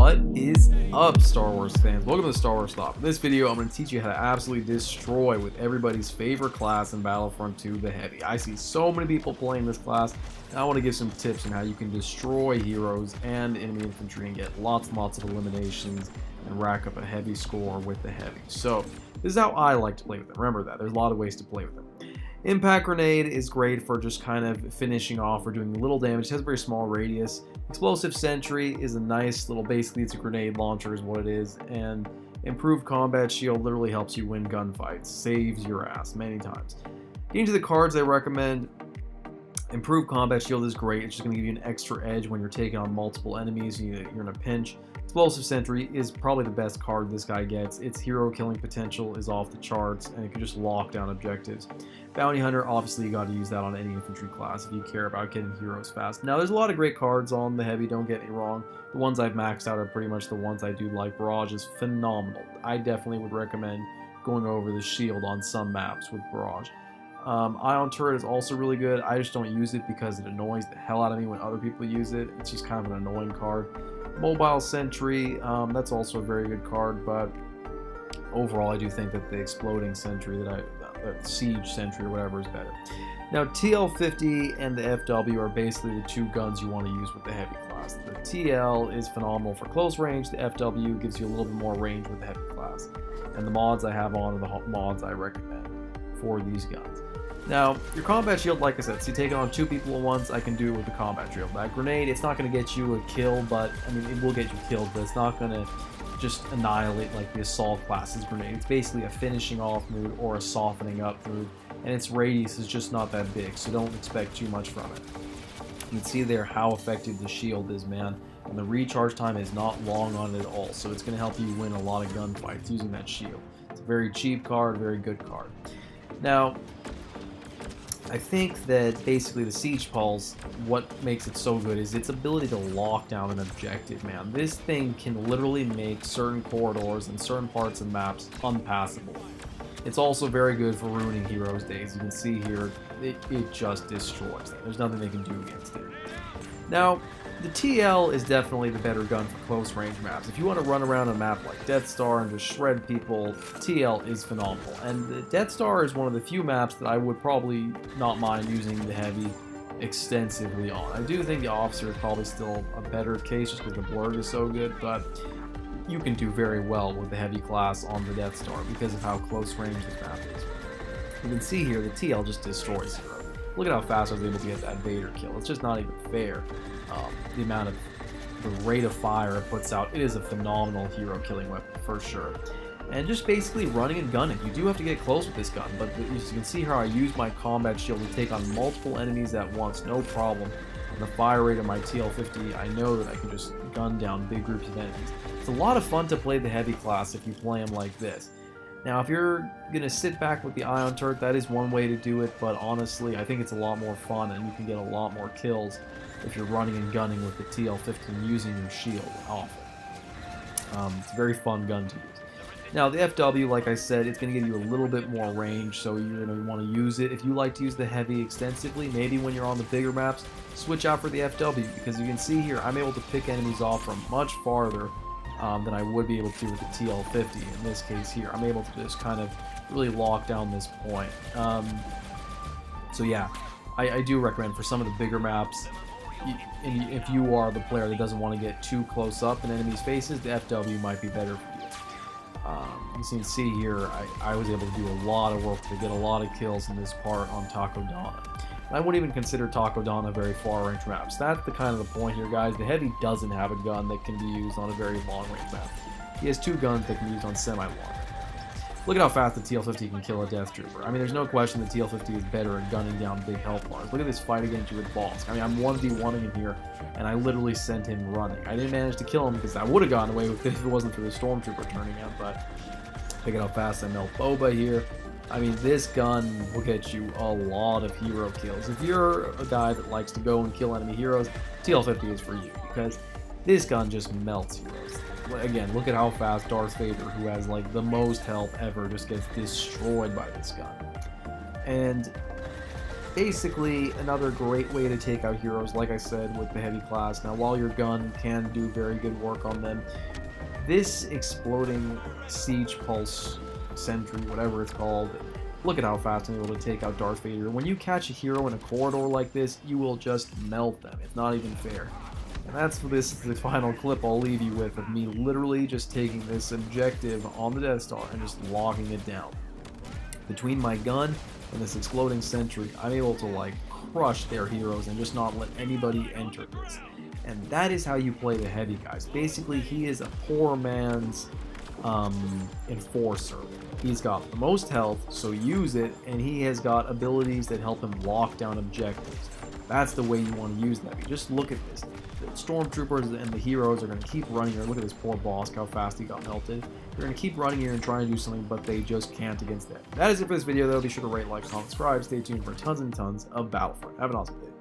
What is up, Star Wars fans? Welcome to the Star Wars Stop. In this video, I'm going to teach you how to absolutely destroy with everybody's favorite class in Battlefront 2, the Heavy. I see so many people playing this class, and I want to give some tips on how you can destroy heroes and enemy infantry and get lots and lots of eliminations and rack up a heavy score with the Heavy. So, this is how I like to play with them. Remember that. There's a lot of ways to play with them. Impact Grenade is great for just kind of finishing off or doing little damage. It has a very small radius. Explosive Sentry is a nice little, basically it's a grenade launcher is what it is. And Improved Combat Shield literally helps you win gunfights. Saves your ass many times. Getting to the cards I recommend, Improved Combat Shield is great. It's just going to give you an extra edge when you're taking on multiple enemies. You're in a pinch. Explosive Sentry is probably the best card this guy gets. Its hero killing potential is off the charts, and it can just lock down objectives. Bounty Hunter, obviously you got to use that on any infantry class if you care about getting heroes fast. Now there's a lot of great cards on the Heavy, don't get me wrong. The ones I've maxed out are pretty much the ones I do like. Barrage is phenomenal. I definitely would recommend going over the shield on some maps with Barrage. Ion Turret is also really good. I just don't use it because it annoys the hell out of me when other people use it. It's just kind of an annoying card. Mobile Sentry, that's also a very good card, but overall I do think that the Exploding Sentry, the Siege Sentry or whatever is better. Now TL50 and the FW are basically the two guns you want to use with the Heavy class. The TL is phenomenal for close range, the FW gives you a little bit more range with the Heavy class. And the mods I have on are the mods I recommend for these guns. Now, your combat shield, like I said, so you take it on two people at once, I can do it with the combat shield. That grenade, it's not going to get you a kill, but, I mean, it will get you killed, but it's not going to just annihilate like the assault class's grenade. It's basically a finishing off move or a softening up move, and its radius is just not that big, so don't expect too much from it. You can see there how effective the shield is, man, and the recharge time is not long on it at all, so it's going to help you win a lot of gunfights using that shield. It's a very cheap card, very good card. Now, I think that basically the Siege Pulse, what makes it so good is its ability to lock down an objective, man. This thing can literally make certain corridors and certain parts of maps unpassable. It's also very good for ruining heroes' days. You can see here, it just destroys them. There's nothing they can do against it. Now, the TL is definitely the better gun for close range maps. If you want to run around a map like Death Star and just shred people, TL is phenomenal. And the Death Star is one of the few maps that I would probably not mind using the Heavy extensively on. I do think the Officer is probably still a better case just because the blurb is so good, but you can do very well with the Heavy class on the Death Star because of how close range this map is. You can see here the TL just destroys heroes. Look at how fast I was able to get that Vader kill. It's just not even fair. The amount of the rate of fire it puts out, it is a phenomenal hero killing weapon for sure. And just basically running and gunning. You do have to get close with this gun, but as you can see here, I use my combat shield to take on multiple enemies at once, no problem. And the fire rate of my TL50, I know that I can just gun down big groups of enemies. It's a lot of fun to play the Heavy class if you play them like this. Now, if you're going to sit back with the Ion Turret, that is one way to do it, but honestly, I think it's a lot more fun and you can get a lot more kills if you're running and gunning with the TL50 and using your shield often. It's a very fun gun to use. Now, the FW, like I said, it's going to give you a little bit more range, so you want to use it. If you like to use the Heavy extensively, maybe when you're on the bigger maps, switch out for the FW, because you can see here, I'm able to pick enemies off from much farther than I would be able to with the TL50. In this case here, I'm able to just kind of really lock down this point. So yeah, I do recommend for some of the bigger maps, if you are the player that doesn't want to get too close up in enemies' faces, the FW might be better for you. You can see here, I was able to do a lot of work to get a lot of kills in this part on Takodana. I wouldn't even consider Takodana very far range maps. That's the kind of the point here, guys. The Heavy doesn't have a gun that can be used on a very long range map. He has two guns that can be used on semi-long. Look at how fast the TL50 can kill a Death Trooper. I mean, there's no question the TL50 is better at gunning down big health bars. Look at this fight against you with balls. I mean, I'm 1v1ing him here, and I literally sent him running. I didn't manage to kill him because I would have gotten away with it if it wasn't for the Stormtrooper turning up, but look at how fast I melt Boba here. I mean, this gun will get you a lot of hero kills. If you're a guy that likes to go and kill enemy heroes, TL50 is for you, because this gun just melts heroes. Again, look at how fast Darth Vader, who has like the most health ever, just gets destroyed by this gun. And basically another great way to take out heroes, like I said, with the heavy class. Now, while your gun can do very good work on them, this exploding siege pulse sentry, whatever it's called, look at how fast I'm able to take out Darth Vader. When you catch a hero in a corridor like this, you will just melt them. It's not even fair. And that's the final clip I'll leave you with, of me literally just taking this objective on the Death Star and just locking it down. Between my gun and this exploding sentry, I'm able to like crush their heroes and just not let anybody enter this. And that is how you play the heavy, guys. Basically, he is a poor man's enforcer. He's got the most health, so use it, and he has got abilities that help him lock down objectives. That's the way you want to use that. Just look at this. The stormtroopers and the heroes are going to keep running here. Look at this poor boss, how fast he got melted. They're going to keep running here and trying to do something, but they just can't against that. That is it for this video, though. Be sure to rate, like, comment, subscribe. Stay tuned for tons and tons of Battlefront. Have an awesome day.